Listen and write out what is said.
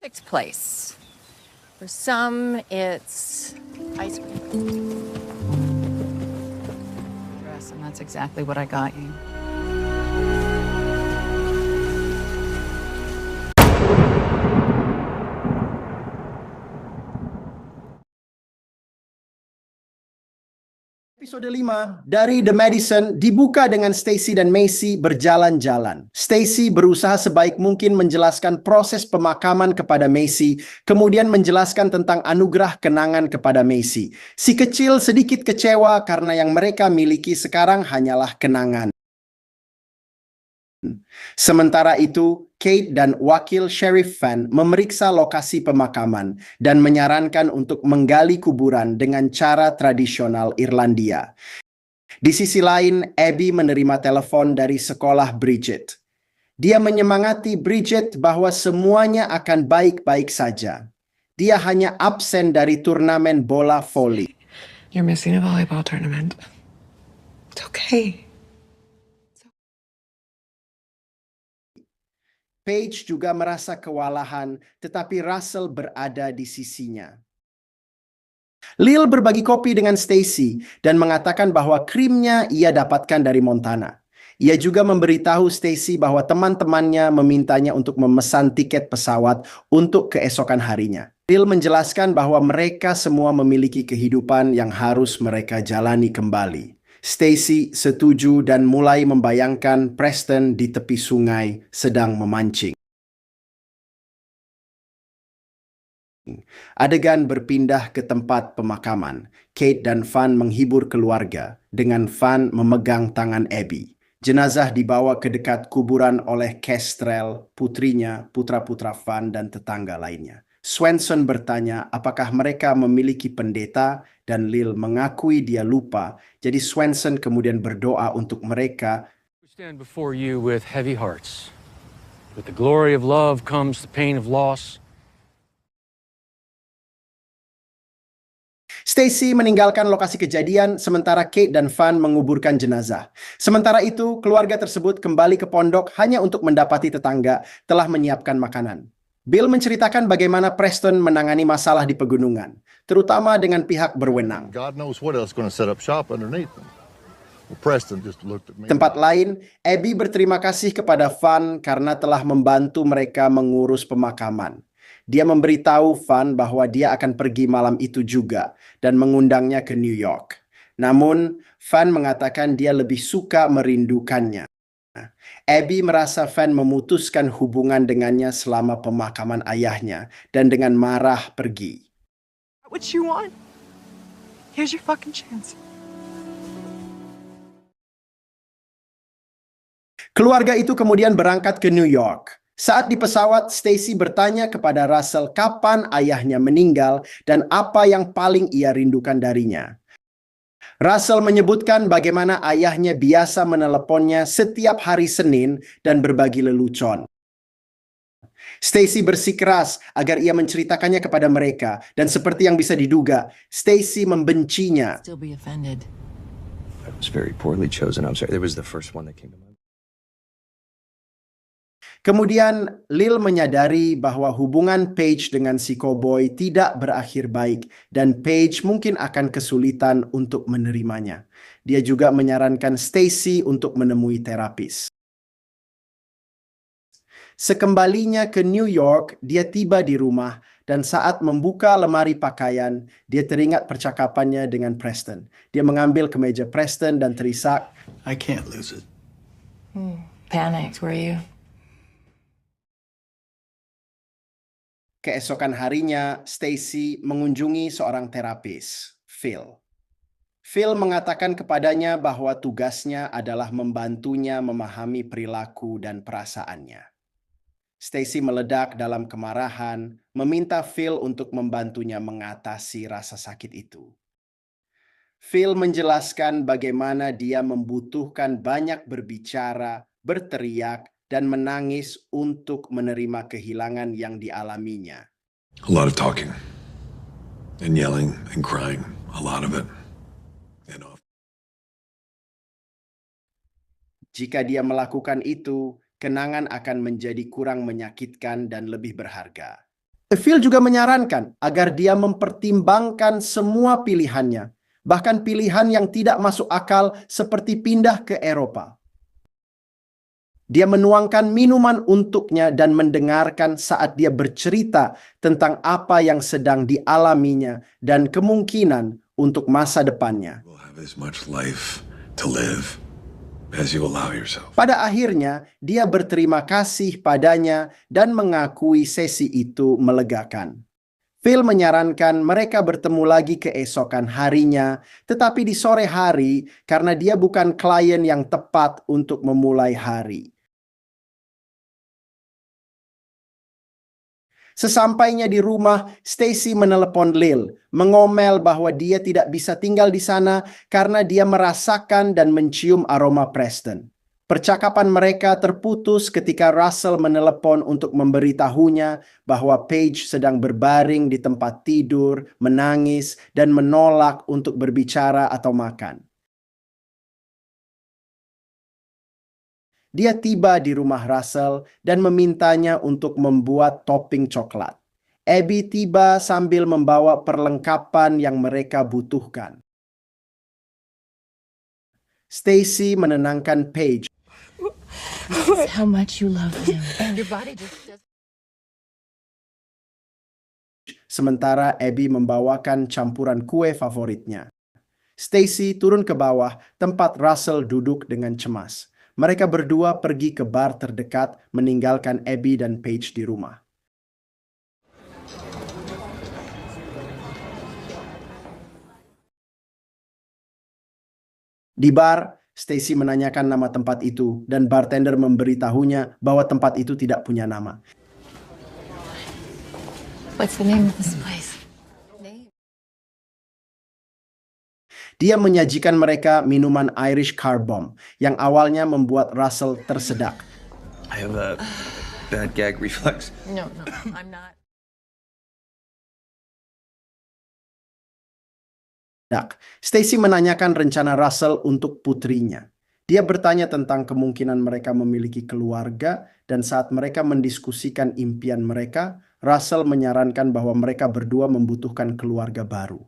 perfect place. For some, it's ice cream. Dress, and that's exactly what I got you. Episode 5 dari The Madison dibuka dengan Stacy dan Macy berjalan-jalan. Stacy berusaha sebaik mungkin menjelaskan proses pemakaman kepada Macy, kemudian menjelaskan tentang anugerah kenangan kepada Macy. Si kecil sedikit kecewa karena yang mereka miliki sekarang hanyalah kenangan. Sementara itu, Kate dan wakil Sheriff Van memeriksa lokasi pemakaman dan menyarankan untuk menggali kuburan dengan cara tradisional Irlandia. Di sisi lain, Abby menerima telepon dari sekolah Bridget. Dia menyemangati Bridget bahwa semuanya akan baik-baik saja. Dia hanya absen dari turnamen bola voli. You're missing a volleyball tournament. It's okay. Paige juga merasa kewalahan, tetapi Russell berada di sisinya. Lil berbagi kopi dengan Stacy dan mengatakan bahwa krimnya ia dapatkan dari Montana. Ia juga memberitahu Stacy bahwa teman-temannya memintanya untuk memesan tiket pesawat untuk keesokan harinya. Lil menjelaskan bahwa mereka semua memiliki kehidupan yang harus mereka jalani kembali. Stacy setuju dan mulai membayangkan Preston di tepi sungai sedang memancing. Adegan berpindah ke tempat pemakaman. Kate dan Van menghibur keluarga dengan Van memegang tangan Abby. Jenazah dibawa ke dekat kuburan oleh Kestrel, putrinya, putra-putra Van, dan tetangga lainnya. Swenson bertanya apakah mereka memiliki pendeta dan Lil mengakui dia lupa. Jadi Swenson kemudian berdoa untuk mereka. We stand before you with heavy hearts. With the glory of love comes the pain of loss. Stacy meninggalkan lokasi kejadian sementara Kate dan Van menguburkan jenazah. Sementara itu, keluarga tersebut kembali ke pondok hanya untuk mendapati tetangga telah menyiapkan makanan. Bill menceritakan bagaimana Preston menangani masalah di pegunungan, terutama dengan pihak berwenang. God knows what else going to set up shop underneath them. Well, Preston just looked at me. Tempat lain, Abby berterima kasih kepada Van karena telah membantu mereka mengurus pemakaman. Dia memberitahu Van bahwa dia akan pergi malam itu juga dan mengundangnya ke New York. Namun, Van mengatakan dia lebih suka merindukannya. Abby merasa Van memutuskan hubungan dengannya selama pemakaman ayahnya dan dengan marah pergi. What you want? Here's your fucking chance. Keluarga itu kemudian berangkat ke New York. Saat di pesawat, Stacy bertanya kepada Russell kapan ayahnya meninggal dan apa yang paling ia rindukan darinya. Russell menyebutkan bagaimana ayahnya biasa meneleponnya setiap hari Senin dan berbagi lelucon. Stacy bersikeras agar ia menceritakannya kepada mereka, dan seperti yang bisa diduga, Stacy membencinya. Still be offended. That was very poorly chosen. I'm sorry. It was the first one that came to mind. Kemudian Lil menyadari bahwa hubungan Paige dengan si cowboy tidak berakhir baik dan Paige mungkin akan kesulitan untuk menerimanya. Dia juga menyarankan Stacy untuk menemui terapis. Sekembalinya ke New York, dia tiba di rumah dan saat membuka lemari pakaian, dia teringat percakapannya dengan Preston. Dia mengambil kemeja Preston dan terisak, I can't lose it. Panicked, were you? Keesokan harinya, Stacy mengunjungi seorang terapis, Phil. Phil mengatakan kepadanya bahwa tugasnya adalah membantunya memahami perilaku dan perasaannya. Stacy meledak dalam kemarahan, meminta Phil untuk membantunya mengatasi rasa sakit itu. Phil menjelaskan bagaimana dia membutuhkan banyak berbicara, berteriak, dan menangis untuk menerima kehilangan yang dialaminya. A lot of talking and yelling and crying, a lot of it. Jika dia melakukan itu, kenangan akan menjadi kurang menyakitkan dan lebih berharga. Phil juga menyarankan agar dia mempertimbangkan semua pilihannya, bahkan pilihan yang tidak masuk akal seperti pindah ke Eropa. Dia menuangkan minuman untuknya dan mendengarkan saat dia bercerita tentang apa yang sedang dialaminya dan kemungkinan untuk masa depannya. You'll have as much life to live as you allow yourself. Pada akhirnya, dia berterima kasih padanya dan mengakui sesi itu melegakan. Phil menyarankan mereka bertemu lagi keesokan harinya, tetapi di sore hari karena dia bukan klien yang tepat untuk memulai hari. Sesampainya di rumah, Stacy menelepon Lil, mengomel bahwa dia tidak bisa tinggal di sana karena dia merasakan dan mencium aroma Preston. Percakapan mereka terputus ketika Russell menelepon untuk memberitahunya bahwa Paige sedang berbaring di tempat tidur, menangis, dan menolak untuk berbicara atau makan. Dia tiba di rumah Russell dan memintanya untuk membuat topping coklat. Abby tiba sambil membawa perlengkapan yang mereka butuhkan. Stacy menenangkan Paige. How much you love him. And your body just... Sementara Abby membawakan campuran kue favoritnya. Stacy turun ke bawah tempat Russell duduk dengan cemas. Mereka berdua pergi ke bar terdekat, meninggalkan Abby dan Paige di rumah. Di bar, Stacy menanyakan nama tempat itu dan bartender memberitahunya bahwa tempat itu tidak punya nama. What's the name of this place? Dia menyajikan mereka minuman Irish Car Bomb yang awalnya membuat Russell tersedak. I have a bad gag reflex. No, I'm not. Stacy menanyakan rencana Russell untuk putrinya. Dia bertanya tentang kemungkinan mereka memiliki keluarga, dan saat mereka mendiskusikan impian mereka, Russell menyarankan bahwa mereka berdua membutuhkan keluarga baru.